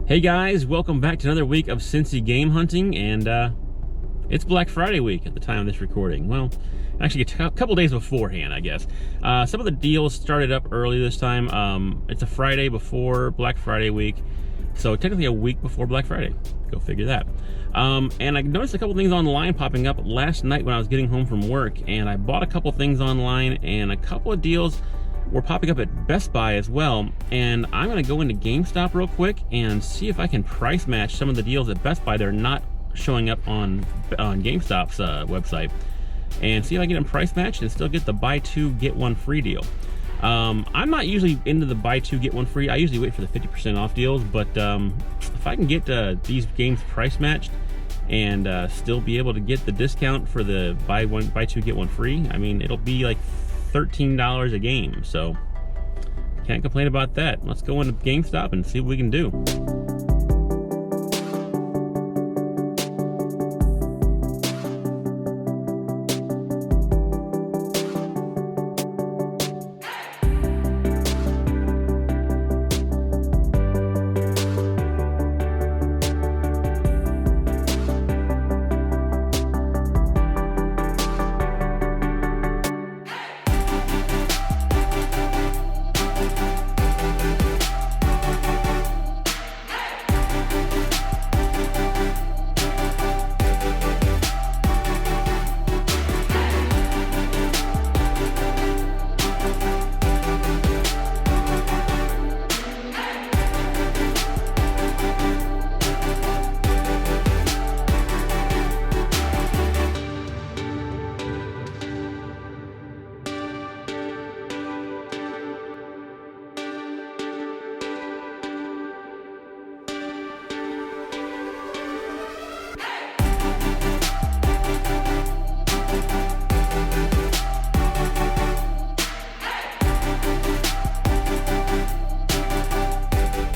Hey guys, welcome back to another week of Cincy game hunting, and it's Black Friday week at the time of this recording. Well, actually a couple days beforehand, I guess. Some of the deals started up early this time. It's a Friday before Black Friday week, so technically a week before Black Friday. Go figure that. And I noticed a couple things online popping up last night when I was getting home from work, and I bought a couple things online, and a couple of deals were popping up at Best Buy as well. And I'm gonna go into GameStop real quick and see if I can price match some of the deals at Best Buy that are not showing up on GameStop's website, and see if I can get them price matched and still get the buy two get one free deal. I'm not usually into the buy two get one free. I usually wait for the 50% off deals, but if I can get these games price matched and still be able to get the discount for the buy two get one free, I mean, it'll be like $13 a game, so can't complain about that. Let's go into GameStop and see what we can do.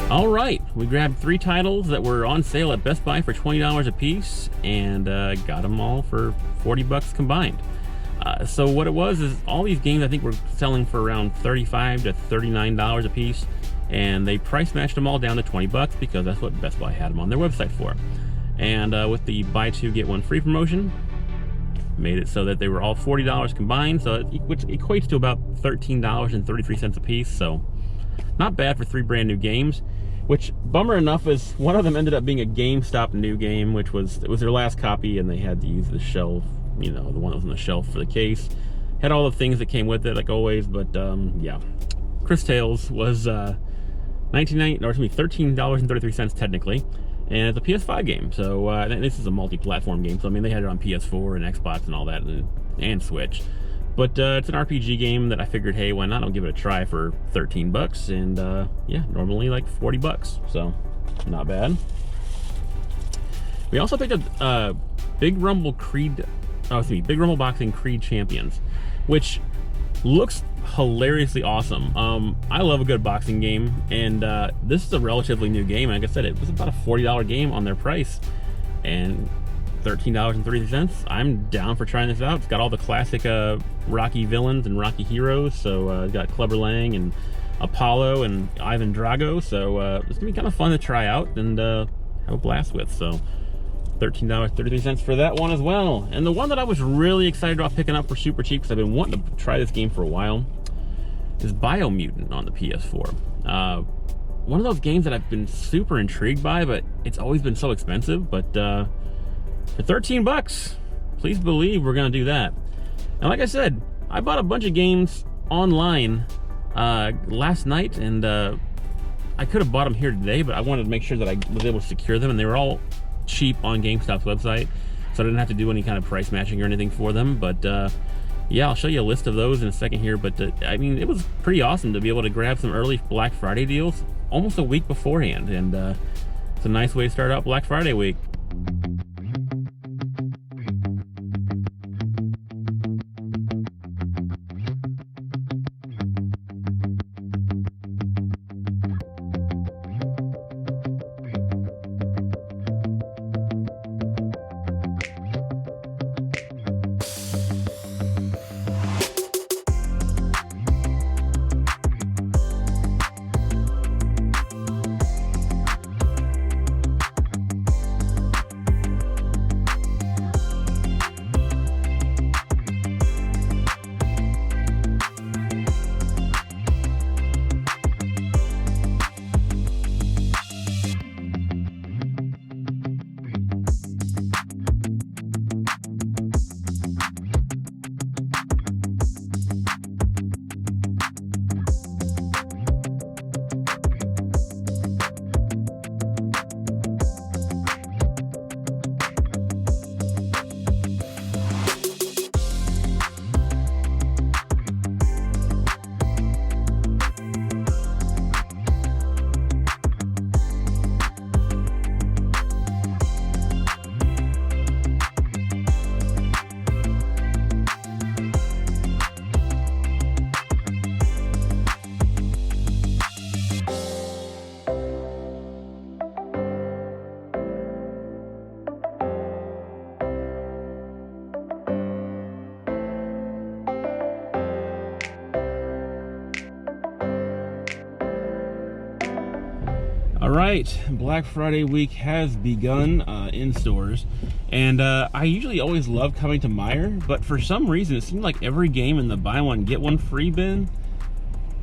All right, we grabbed 3 titles that were on sale at Best Buy for $20 a piece, and got them all for 40 bucks combined. So what it was is all these games I think were selling for around $35 to $39 a piece, and they price matched them all down to 20 bucks because that's what Best Buy had them on their website for. And with the buy two get one free promotion, made it so that they were all $40 combined, so which equates to about $13.33 a piece. So not bad for 3 brand new games. Which, bummer enough, is one of them ended up being a GameStop new game, which was their last copy, and they had to use the shelf, you know, the one that was on the shelf for the case. Had all the things that came with it, like always, but yeah. Chris Tales was $13.33 technically, and it's a PS5 game. So and this is a multi-platform game, so I mean they had it on PS4 and Xbox and all that, and Switch. But it's an RPG game that I figured, hey, why not? I'll give it a try for 13 bucks, and yeah, normally like 40 bucks, so not bad. We also picked up Big Rumble Boxing Creed Champions, which looks hilariously awesome. I love a good boxing game, and this is a relatively new game. Like I said, it was about a $40 game on their price, and $13.30. I'm down for trying this out. It's got all the classic Rocky villains and Rocky heroes. So it's got Clubber Lang and Apollo and Ivan Drago. So it's gonna be kind of fun to try out and have a blast with. So $13.33 for that one as well. And the one that I was really excited about picking up for super cheap, because I've been wanting to try this game for a while, is Biomutant on the PS4. One of those games that I've been super intrigued by, but it's always been so expensive. But for 13 bucks, please believe we're gonna do that. And like I said, I bought a bunch of games online last night, and I could have bought them here today, but I wanted to make sure that I was able to secure them, and they were all cheap on GameStop's website, so I didn't have to do any kind of price matching or anything for them. But yeah, I'll show you a list of those in a second here. But I mean, it was pretty awesome to be able to grab some early Black Friday deals almost a week beforehand, and it's a nice way to start out Black Friday week. right, Black Friday week has begun in stores, and I usually always love coming to Meijer, but for some reason it seemed like every game in the buy one get one free bin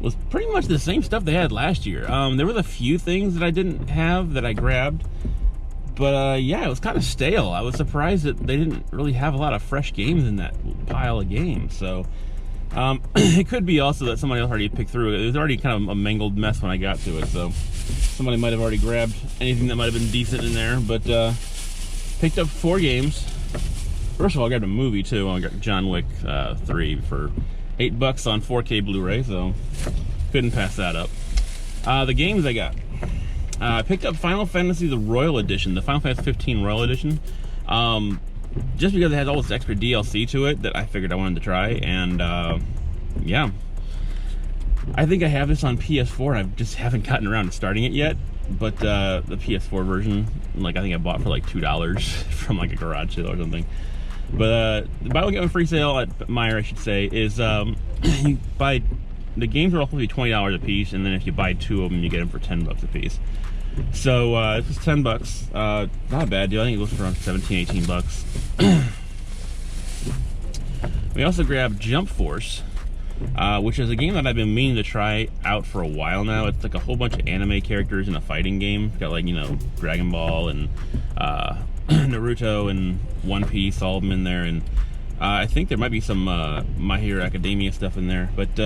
was pretty much the same stuff they had last year. There was a few things that I didn't have that I grabbed, but yeah, it was kind of stale. I was surprised that they didn't really have a lot of fresh games in that pile of games. So it could be also that somebody else already picked through it. It was already kind of a mangled mess when I got to it, so somebody might have already grabbed anything that might have been decent in there. But picked up 4 games. First of all, I grabbed a movie too. I got John Wick 3 for $8 on 4K Blu-ray, so couldn't pass that up. The games I got. I picked up Final Fantasy the Royal Edition, the Final Fantasy 15 Royal Edition. Just because it has all this extra DLC to it that I figured I wanted to try, and yeah. I think I have this on PS4 and I just haven't gotten around to starting it yet, but the PS4 version, like I think I bought for like $2 from like a garage sale or something. But the buy one get one free sale at Meijer, I should say, is you buy, the games are all supposed to be $20 a piece, and then if you buy 2 of them, you get them for $10 a piece. So this was $10. Not a bad deal. I think it goes for around 17, $18. We also grabbed Jump Force, which is a game that I've been meaning to try out for a while now. It's like a whole bunch of anime characters in a fighting game. It's got like, you know, Dragon Ball and Naruto and One Piece, all of them in there, and I think there might be some My Hero Academia stuff in there. But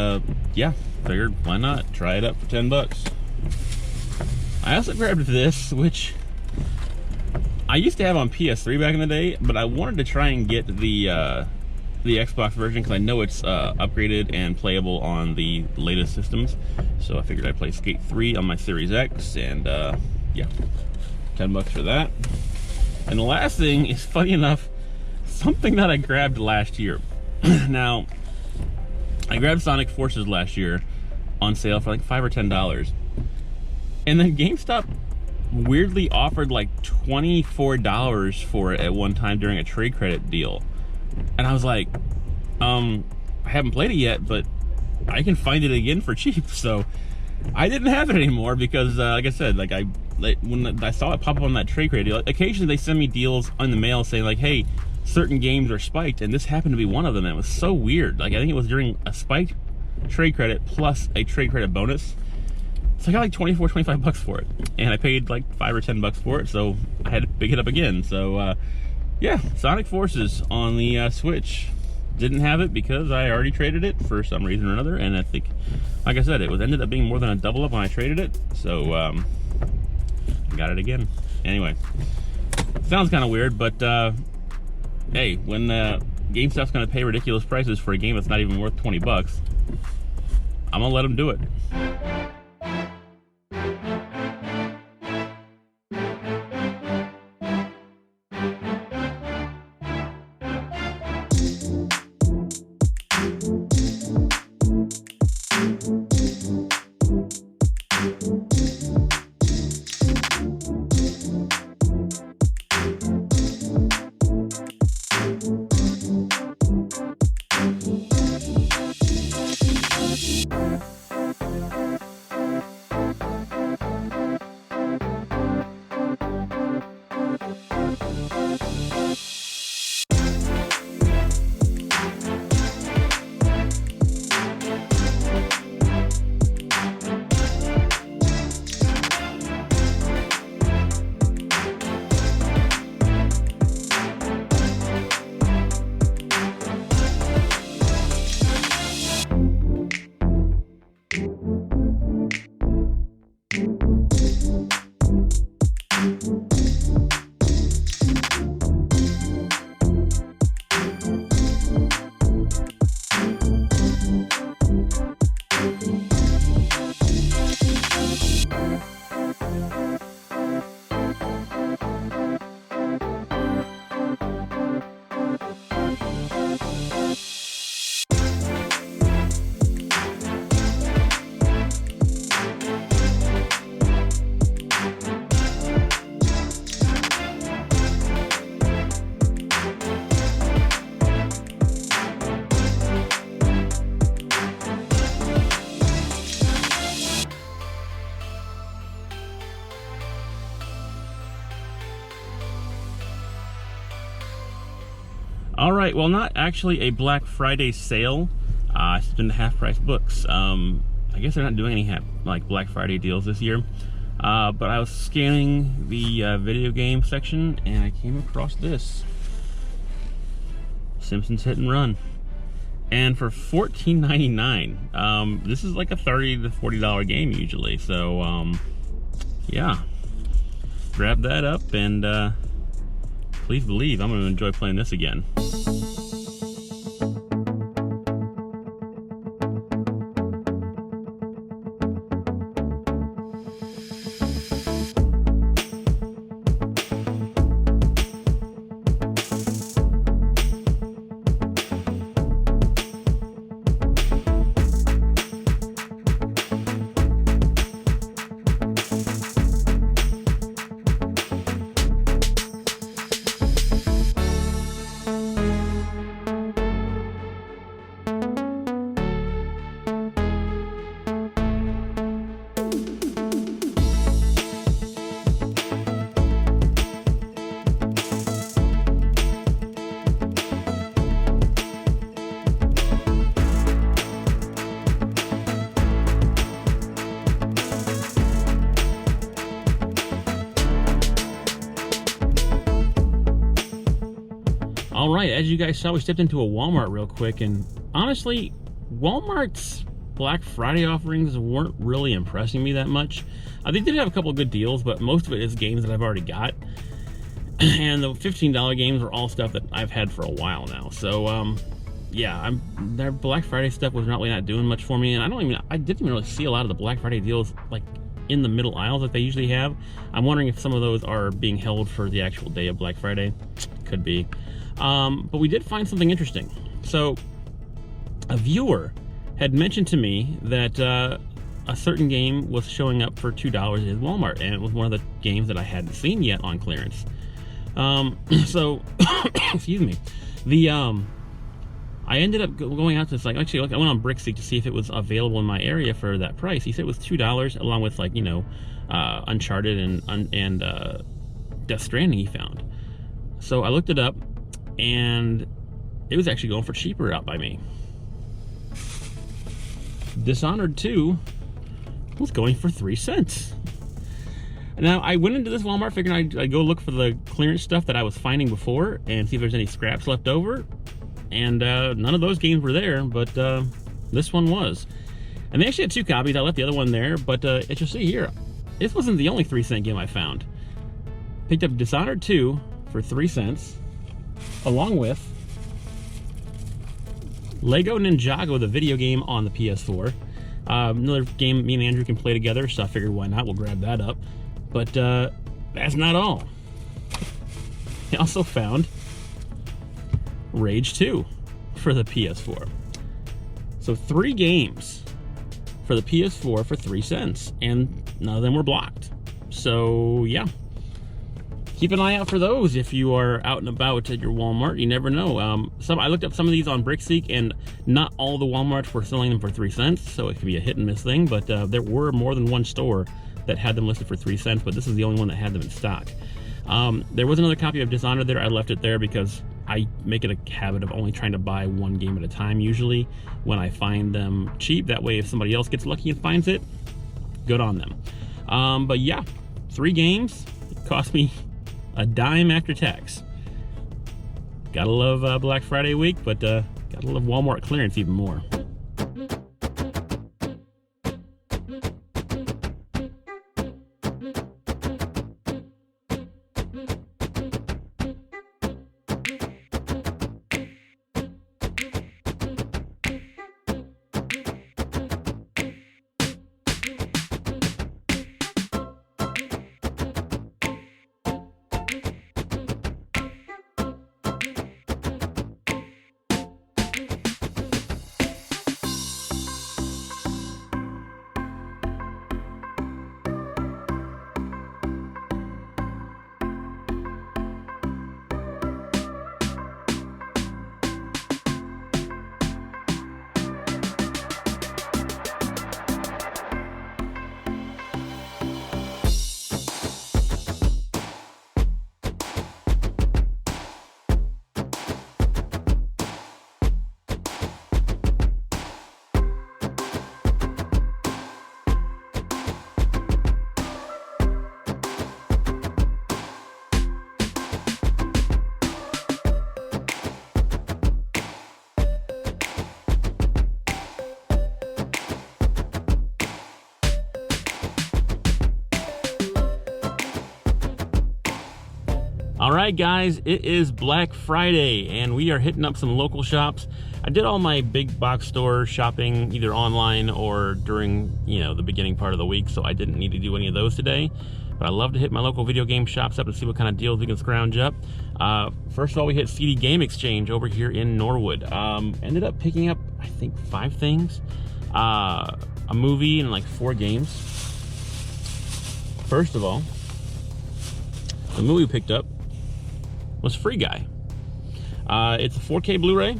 yeah, figured why not try it up for $10. I also grabbed this, which I used to have on PS3 back in the day, but I wanted to try and get the Xbox version because I know it's upgraded and playable on the latest systems. So I figured I'd play Skate 3 on my Series X, and yeah, $10 for that. And the last thing is, funny enough, something that I grabbed last year. Now, I grabbed Sonic Forces last year on sale for like $5 or $10. And then GameStop weirdly offered like $24 for it at one time during a trade credit deal. And I was like, I haven't played it yet, but I can find it again for cheap. So I didn't have it anymore because, like I said, like when I saw it pop up on that trade credit deal, occasionally they send me deals in the mail saying like, hey, certain games are spiked, and this happened to be one of them. And it was so weird. Like I think it was during a spiked trade credit plus a trade credit bonus. So I got like $25 for it, and I paid like $5 or $10 for it, so I had to pick it up again. So yeah, Sonic Forces on the Switch. Didn't have it because I already traded it for some reason or another, and I think, like I said, it ended up being more than a double up when I traded it, so got it again. Anyway, sounds kind of weird, but hey, when GameStop's going to pay ridiculous prices for a game that's not even worth $20, I'm going to let them do it. All right, well, not actually a Black Friday sale. It's been the half-price books. I guess they're not doing any like Black Friday deals this year. But I was scanning the video game section and I came across this. Simpsons Hit and Run. And for $14.99, this is like a $30 to $40 game usually. So, yeah. Grab that up and please believe I'm going to enjoy playing this again. All right, as you guys saw, we stepped into a Walmart real quick, and honestly, Walmart's Black Friday offerings weren't really impressing me that much. They did have a couple of good deals, but most of it is games that I've already got. And the $15 games are all stuff that I've had for a while now. So, yeah, their Black Friday stuff was really not doing much for me, and I didn't even really see a lot of the Black Friday deals like in the middle aisles that they usually have. I'm wondering if some of those are being held for the actual day of Black Friday. Could be. But we did find something interesting. So a viewer had mentioned to me that a certain game was showing up for $2 at his Walmart, and it was one of the games that I hadn't seen yet on clearance. So excuse me, I ended up going out to this, like, actually, I went on BrickSeek to see if it was available in my area for that price. He said it was $2 along with, like, you know, Uncharted and Death Stranding he found. So I looked it up, and it was actually going for cheaper out by me. Dishonored 2 was going for 3 cents. Now, I went into this Walmart figuring I'd go look for the clearance stuff that I was finding before and see if there's any scraps left over. And none of those games were there, but this one was. And they actually had 2 copies. I left the other one there, but as you'll see here, this wasn't the only 3-cent game I found. Picked up Dishonored 2 for 3 cents, along with Lego Ninjago, the video game on the PS4. Another game me and Andrew can play together, so I figured why not, we'll grab that up. But that's not all. I also found Rage 2 for the PS4. So 3 games for the PS4 for 3 cents, and none of them were blocked. So yeah, keep an eye out for those if you are out and about at your Walmart. You never know. I looked up some of these on BrickSeek, and not all the Walmarts were selling them for 3 cents, so it can be a hit and miss thing. But there were more than one store that had them listed for 3 cents, but this is the only one that had them in stock. There was another copy of Dishonored there. I left it there because I make it a habit of only trying to buy one game at a time usually when I find them cheap. That way, if somebody else gets lucky and finds it, good on them. But yeah, 3 games. It cost me a dime after tax. Gotta love Black Friday week, but gotta love Walmart clearance even more. All right, guys, it is Black Friday, and we are hitting up some local shops. I did all my big box store shopping either online or during, the beginning part of the week, so I didn't need to do any of those today. But I love to hit my local video game shops up and see what kind of deals we can scrounge up. First of all, we hit CD Game Exchange over here in Norwood. Ended up picking up, I think, 5 things. A movie and like 4 games. First of all, the movie we picked up was Free Guy. It's a 4K Blu-ray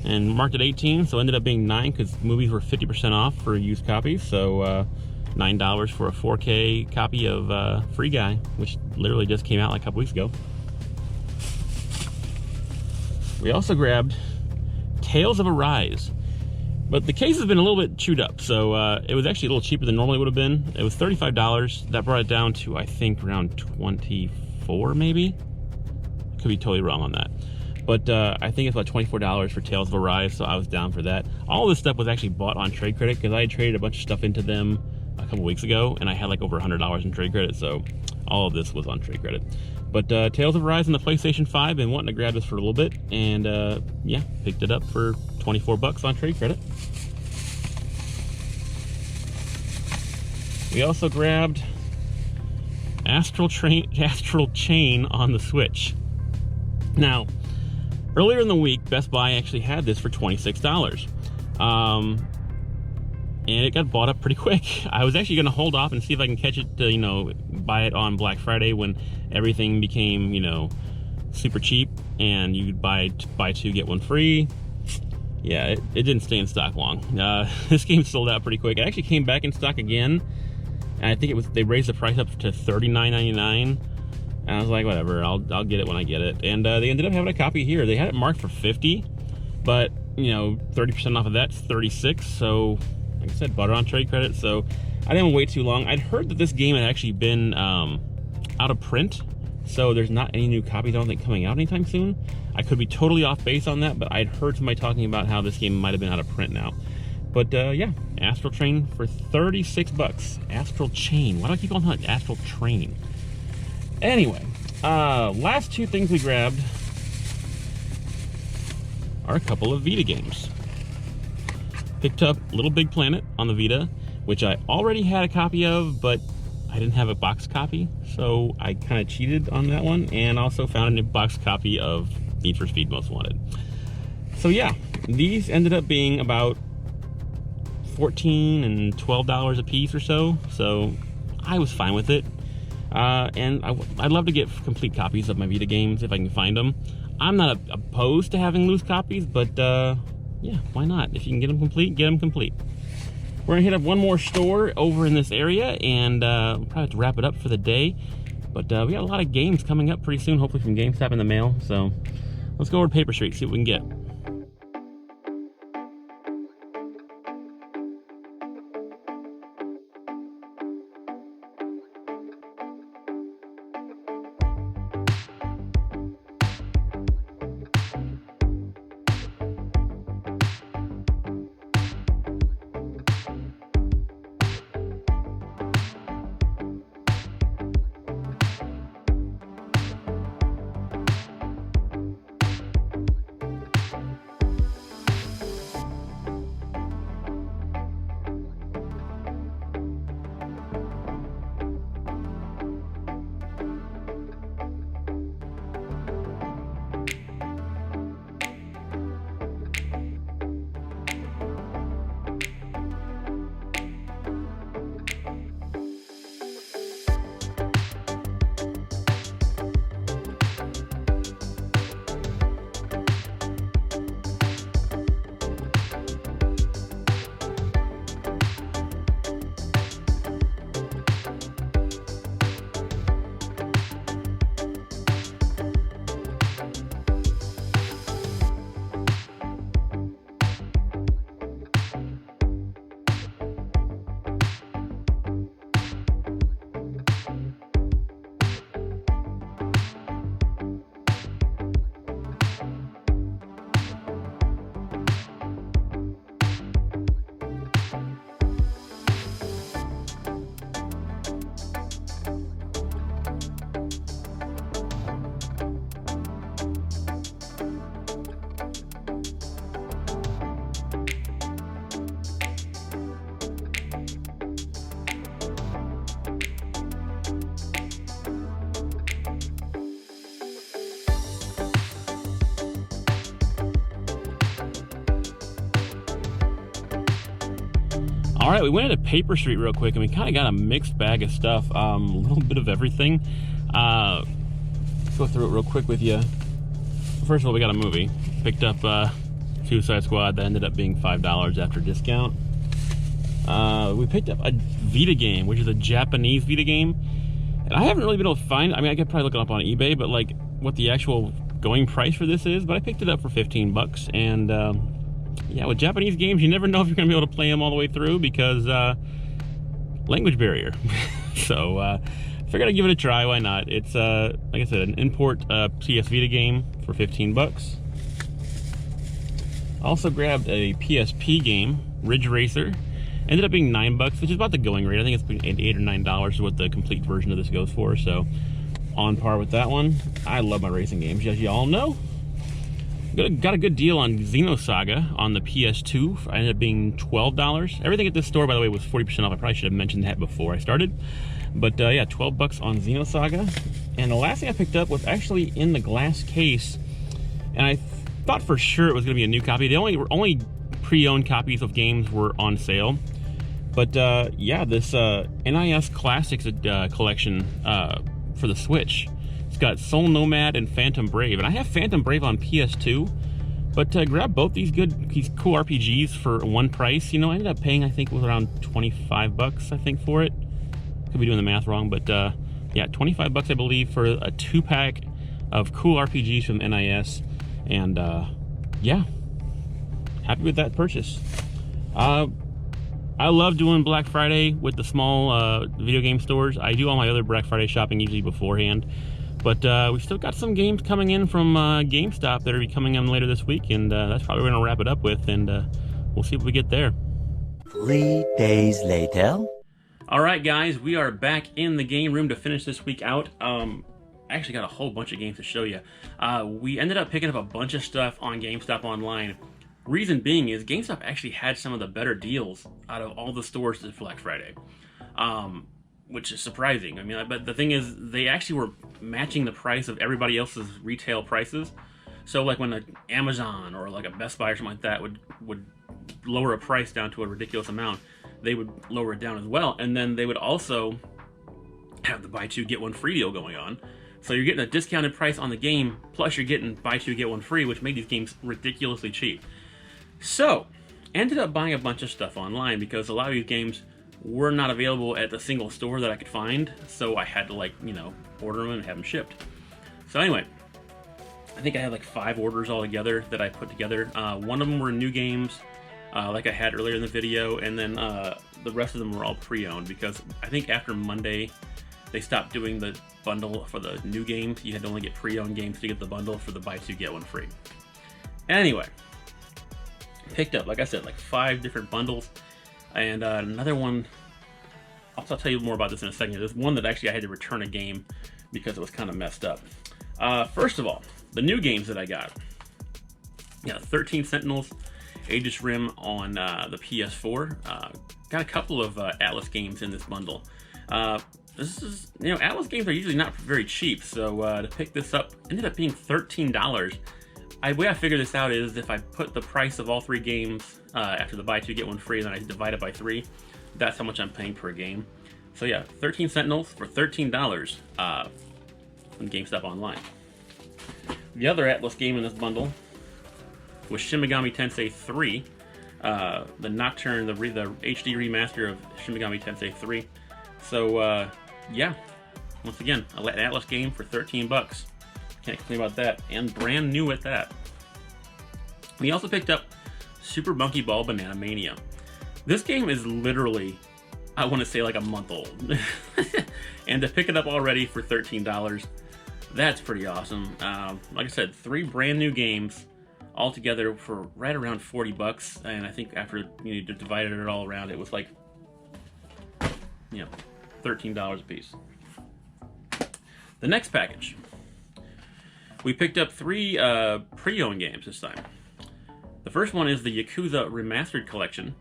and marked at 18, so it ended up being 9 because movies were 50% off for used copies. So $9 for a 4K copy of Free Guy, which literally just came out like a couple weeks ago. We also grabbed Tales of Arise, but the case has been a little bit chewed up, so it was actually a little cheaper than normally would have been. It was $35. That brought it down to, I think, around 24 maybe. Could be totally wrong on that, but I think it's about $24 for Tales of Arise, so I was down for that. All this stuff was actually bought on trade credit because I had traded a bunch of stuff into them a couple weeks ago, and I had like over $100 in trade credit, so all of this was on trade credit. But Tales of Arise on the PlayStation 5, and wanting to grab this for a little bit, and yeah, picked it up for 24 bucks on trade credit. We also grabbed Astral Chain on the Switch. Now, earlier in the week, Best Buy actually had this for $26. And it got bought up pretty quick. I was actually going to hold off and see if I can catch it to, buy it on Black Friday when everything became, super cheap and you could buy 2, get 1 free. Yeah, it didn't stay in stock long. This game sold out pretty quick. It actually came back in stock again, and I think they raised the price up to $39.99. And I was like, whatever, I'll get it when I get it. And they ended up having a copy here. They had it marked for $50, but 30% off of that's $36. So, like I said, bought it on trade credit. So I didn't wait too long. I'd heard that this game had actually been out of print, so there's not any new copies, I don't think, coming out anytime soon. I could be totally off base on that, but I'd heard somebody talking about how this game might have been out of print now. But yeah, Astral Chain for 36 bucks. Astral Chain. Why do I keep calling it Astral Train? Anyway, last 2 things we grabbed are a couple of Vita games. Picked up Little Big Planet on the Vita, which I already had a copy of, but I didn't have a box copy, so I kind of cheated on that one, and also found a box copy of Need for Speed Most Wanted. So yeah, these ended up being about $14 and $12 a piece or so, so I was fine with it. And I'd love to get complete copies of my Vita games if I can find them. I'm not opposed to having loose copies, but yeah, why not? If you can get them complete, get them complete. We're gonna hit up one more store over in this area, and we'll probably have to wrap it up for the day. But we got a lot of games coming up pretty soon, hopefully from GameStop in the mail. So let's go over to Paper Street, see what we can get. All right, we went into Paper Street real quick, and we kind of got a mixed bag of stuff, a little bit of everything. Let's go through it real quick with you. First of all, we got a movie. Picked up Suicide Squad. That ended up being $5 after discount. We picked up a Vita game, which is a Japanese Vita game. And I haven't really been able to find, I mean, I could probably look it up on eBay, but like what the actual going price for this is, but I picked it up for 15 bucks. And yeah, with Japanese games, you never know if you're going to be able to play them all the way through because language barrier. So figured I'd give it a try. Why not? It's like I said, an import PS Vita game for 15 bucks. Also grabbed a PSP game, Ridge Racer. Ended up being $9 bucks, which is about the going rate. I think it's between $8 or $9 is what the complete version of this goes for. So on par with that one. I love my racing games, as you all know. Got a good deal on Xenosaga on the PS2. I ended up being $12. Everything at this store, by the way, was 40% off. I probably should have mentioned that before I started. But yeah, 12 bucks on Xenosaga. And the last thing I picked up was actually in the glass case. And I thought for sure it was going to be a new copy. The only pre-owned copies of games were on sale. But yeah, this NIS Classics collection for the Switch. It's got Soul Nomad and Phantom Brave. And I have Phantom Brave on PS2. But grab both these cool RPGs for one price. You know, I ended up paying, I think, it was around 25 bucks, I think, for it. Could be doing the math wrong, but yeah, 25 bucks, I believe, for a 2-pack of cool RPGs from NIS. And yeah, happy with that purchase. I love doing Black Friday with the small video game stores. I do all my other Black Friday shopping usually beforehand. But we still got some games coming in from GameStop that are coming in later this week, and that's probably what we're going to wrap it up with, and we'll see what we get there. 3 days later. All right, guys, we are back in the game room to finish this week out. I actually got a whole bunch of games to show you. We ended up picking up a bunch of stuff on GameStop online. Reason being is GameStop actually had some of the better deals out of all the stores this Black Friday, which is surprising. I mean, but the thing is, they actually were matching the price of everybody else's retail prices. So like when an Amazon or like a Best Buy or something like that would lower a price down to a ridiculous amount, they would lower it down as well. And then they would also have the buy two, get one free deal going on. So you're getting a discounted price on the game, plus you're getting buy two, get one free, which made these games ridiculously cheap. So, ended up buying a bunch of stuff online because a lot of these games were not available at the single store that I could find. So I had to, like, you know, order them and have them shipped. So anyway, I think I had like 5 orders altogether that I put together. One of them were new games, like I had earlier in the video, and then the rest of them were all pre-owned because I think after Monday they stopped doing the bundle for the new games. You had to only get pre-owned games to get the bundle for the buy two get one free. Anyway, picked up, like I said, like 5 different bundles, and another one. I'll tell you more about this in a second. There's one that actually I had to return a game because it was kind of messed up. First of all, the new games that I got. Yeah, 13 Sentinels, Aegis Rim on the PS4. Got a couple of Atlas games in this bundle. This is, you know, Atlas games are usually not very cheap, so to pick this up, ended up being $13. The way I figure this out is if I put the price of all 3 games after the buy 2 get 1 free, and then I divide it by 3, that's how much I'm paying per game. So yeah, 13 Sentinels for $13 on GameStop Online. The other Atlas game in this bundle was Shin Megami Tensei 3, the Nocturne, the HD remaster of Shin Megami Tensei 3. So yeah, once again, an Atlas game for 13 bucks. Can't complain about that, and brand new at that. We also picked up Super Monkey Ball Banana Mania. This game is literally, I want to say, like a month old. And to pick it up already for $13, that's pretty awesome. Like I said, 3 brand new games all together for right around 40 bucks. And I think after you divided it all around, it was like, you know, $13 a piece. The next package, we picked up 3 pre-owned games this time. The first one is the Yakuza Remastered Collection.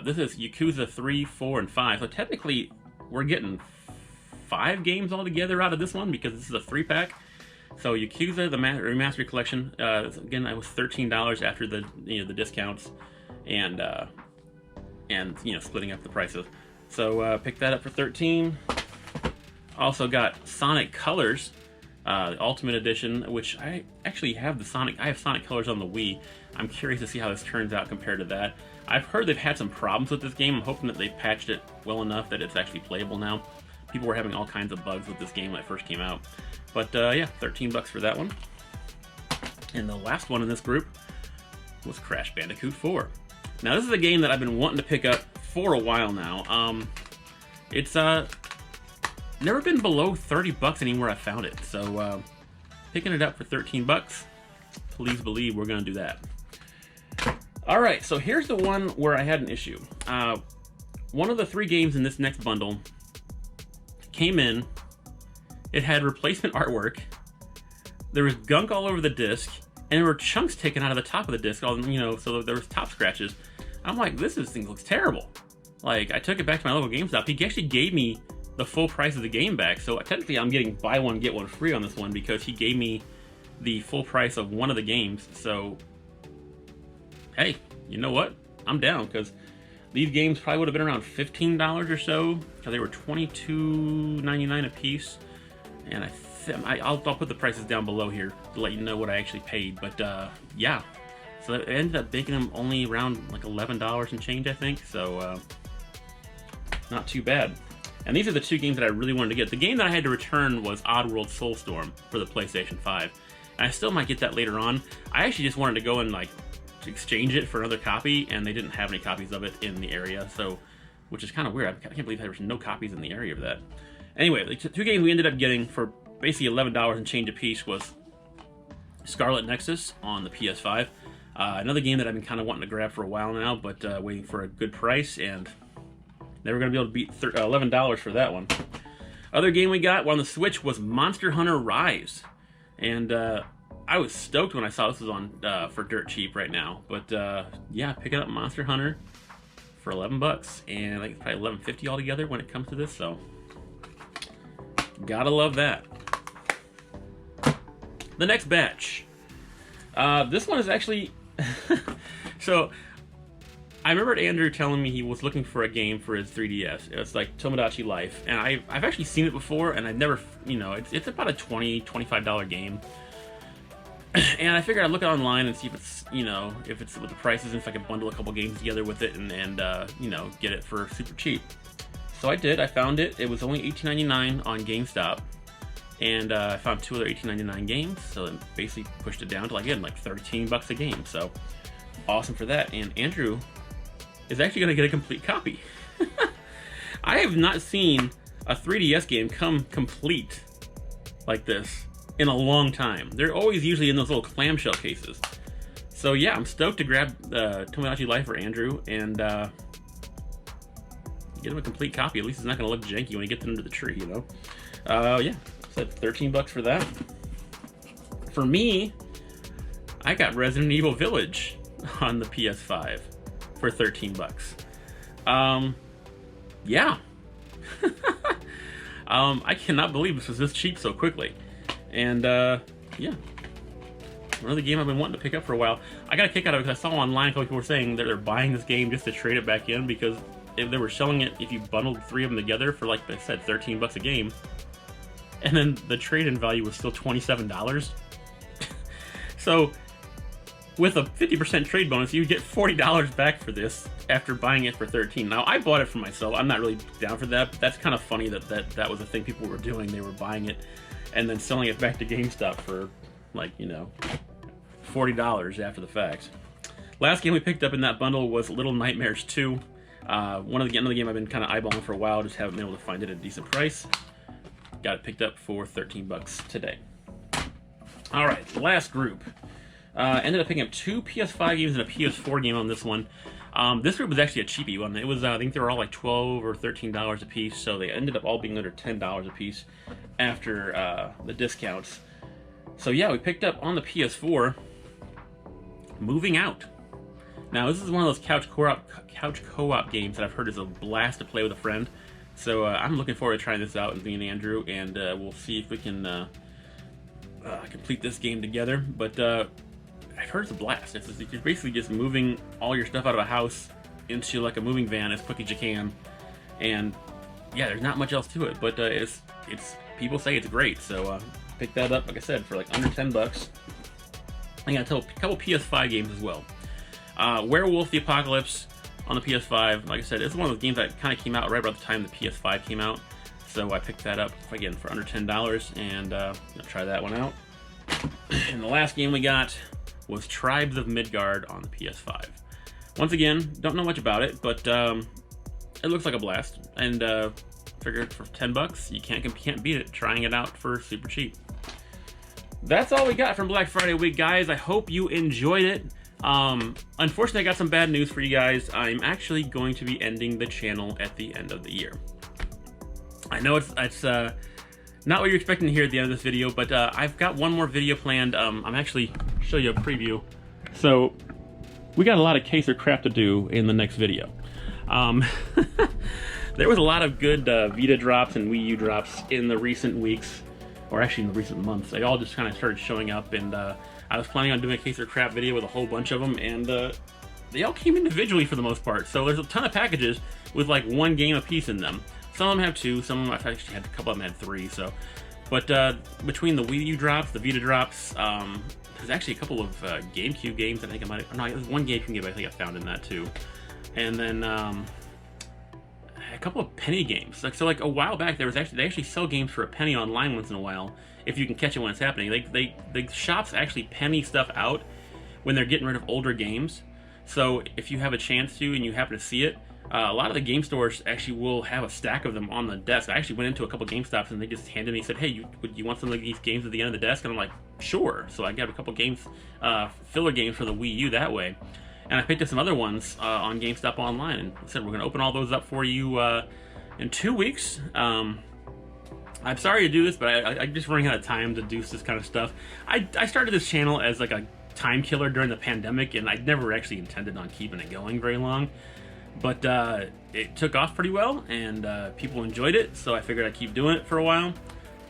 This is Yakuza 3, 4, and 5. So technically, we're getting 5 games altogether out of this one because this is a 3-pack. So Yakuza, the Remastered Collection, again, it was $13 after the discounts, and and splitting up the prices. So picked that up for 13. Also got Sonic Colors, the Ultimate Edition, which I actually have I have Sonic Colors on the Wii. I'm curious to see how this turns out compared to that. I've heard they've had some problems with this game. I'm hoping that they've patched it well enough that it's actually playable now. People were having all kinds of bugs with this game when it first came out. But yeah, 13 bucks for that one. And the last one in this group was Crash Bandicoot 4. Now this is a game that I've been wanting to pick up for a while now. It's never been below 30 bucks anywhere I found it. So picking it up for 13 bucks, please believe we're gonna do that. Alright, so here's the one where I had an issue. One of the 3 games in this next bundle came in, it had replacement artwork, there was gunk all over the disc, and there were chunks taken out of the top of the disc, so there was top scratches. I'm like, this thing looks terrible. Like, I took it back to my local GameStop. He actually gave me the full price of the game back, so technically I'm getting buy one, get one free on this one because he gave me the full price of one of the games. So, hey, you know what? I'm down, because these games probably would have been around $15 or so, because they were $22.99 a piece. And I'll put the prices down below here to let you know what I actually paid. But yeah, so it ended up making them only around like $11 and change, I think. So not too bad. And these are the 2 games that I really wanted to get. The game that I had to return was Oddworld Soulstorm for the PlayStation 5. And I still might get that later on. I actually just wanted to go and like exchange it for another copy, and they didn't have any copies of it in the area, so which is kind of weird. I can't believe there was no copies in the area of that. Anyway, the 2 games we ended up getting for basically $11 and change a piece was Scarlet Nexus on the PS5. Another game that I've been kind of wanting to grab for a while now, but waiting for a good price, and never going to be able to beat $11 for that one. Other game we got on the Switch was Monster Hunter Rise. And I was stoked when I saw this was on for dirt cheap right now. But yeah, picking up Monster Hunter for 11 bucks. And I think it's probably $11.50 altogether when it comes to this, so gotta love that. The next batch. This one is actually... So, I remembered Andrew telling me he was looking for a game for his 3DS. It's like Tomodachi Life. And I've actually seen it before, and I've never, it's about a $20, $25 game. And I figured I'd look it online and see if it's, if it's with the prices, and if I could bundle a couple games together with it and get it for super cheap. So I did. I found it. It was only $18.99 on GameStop. And I found 2 other $18.99 games, so it basically pushed it down to, like 13 bucks a game. So awesome for that. And Andrew is actually going to get a complete copy. I have not seen a 3DS game come complete like this in a long time. They're always usually in those little clamshell cases. So yeah, I'm stoked to grab Tomodachi Life for Andrew and get him a complete copy. At least it's not going to look janky when he gets it under the tree, Yeah, said 13 bucks for that. For me, I got Resident Evil Village on the PS5 for 13 bucks. Yeah. I cannot believe this was this cheap so quickly. And yeah, another game I've been wanting to pick up for a while. I got a kick out of it because I saw online a couple people were saying that they're buying this game just to trade it back in, because if they were selling it, if you bundled 3 of them together for, like I said, 13 bucks a game, and then the trade-in value was still $27. So with a 50% trade bonus, you get $40 back for this after buying it for 13. Now, I bought it for myself. I'm not really down for that, but that's kind of funny that was a thing people were doing. They were buying it and then selling it back to GameStop for, $40 after the fact. Last game we picked up in that bundle was Little Nightmares 2. Another game I've been kind of eyeballing for a while, just haven't been able to find it at a decent price. Got it picked up for 13 bucks today. Alright, last group. Ended up picking up 2 PS5 games and a PS4 game on this one. This group was actually a cheapie one. It was, I think they were all like $12 or $13 a piece, so they ended up all being under $10 a piece after the discounts. So yeah, we picked up on the PS4 Moving Out. Now, this is one of those couch co-op games that I've heard is a blast to play with a friend. So I'm looking forward to trying this out with me and Andrew, and we'll see if we can complete this game together. But I've heard it's a blast. You're basically just moving all your stuff out of a house into like a moving van as quick as you can. And yeah, there's not much else to it, but it's people say it's great, so pick that up, like I said, for like under 10 bucks. I got a couple PS5 games as well. Werewolf the Apocalypse on the PS5, like I said, it's one of those games that kind of came out right about the time the PS5 came out, so I picked that up again for under $10, and I'll try that one out. And the last game we got was Tribes of Midgard on the PS5. Once again, don't know much about it, but it looks like a blast, and figured for 10 bucks, you can't beat it. Trying it out for super cheap. That's all we got from Black Friday week, guys. I hope you enjoyed it. Unfortunately, I got some bad news for you guys. I'm actually going to be ending the channel at the end of the year. I know it's not what you're expecting to hear at the end of this video, but I've got one more video planned. I'm actually show you a preview. So we got a lot of case or crap to do in the next video. There was a lot of good Vita drops and Wii U drops in the recent weeks, or actually in the recent months. They all just kind of started showing up, and I was planning on doing a case or crap video with a whole bunch of them, and they all came individually for the most part. So there's a ton of packages with like one game a piece in them. Some of them have two, some of them I've actually had, a couple of them had three. So, but between the Wii U drops, the Vita drops, there's actually a couple of GameCube games. I think I might. No, there's one GameCube game I think I found in that too, and then a couple of penny games. Like a while back, they actually sell games for a penny online once in a while if you can catch it when it's happening. The shops actually penny stuff out when they're getting rid of older games. So if you have a chance to and you happen to see it, a lot of the game stores actually will have a stack of them on the desk. I actually went into a couple GameStops and they just handed me, said, "Hey, you want some of these games at the end of the desk?" And I'm like, "Sure." So I got a couple games, filler games for the Wii U that way. And I picked up some other ones on GameStop online, and said we're going to open all those up for you in 2 weeks. I'm sorry to do this, but I'm just running out of time to do this kind of stuff. I started this channel as like a time killer during the pandemic, and I never actually intended on keeping it going very long. But it took off pretty well, and people enjoyed it, so I figured I'd keep doing it for a while.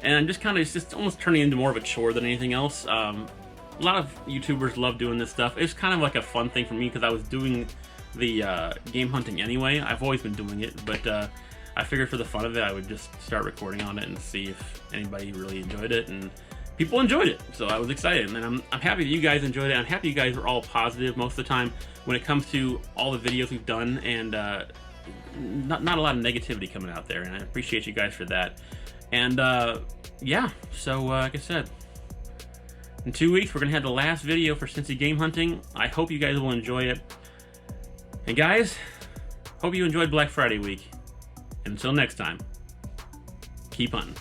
And just kind of, it's just almost turning into more of a chore than anything else. A lot of YouTubers love doing this stuff. It's kind of like a fun thing for me because I was doing the game hunting anyway. I've always been doing it, but I figured for the fun of it, I would just start recording on it and see if anybody really enjoyed it, and people enjoyed it, so I was excited. And I'm happy that you guys enjoyed it. I'm happy you guys are all positive most of the time when it comes to all the videos we've done, and not a lot of negativity coming out there, and I appreciate you guys for that. And yeah, so like I said, in 2 weeks, we're going to have the last video for Cincy Game Hunting. I hope you guys will enjoy it. And guys, hope you enjoyed Black Friday week. And until next time, keep hunting.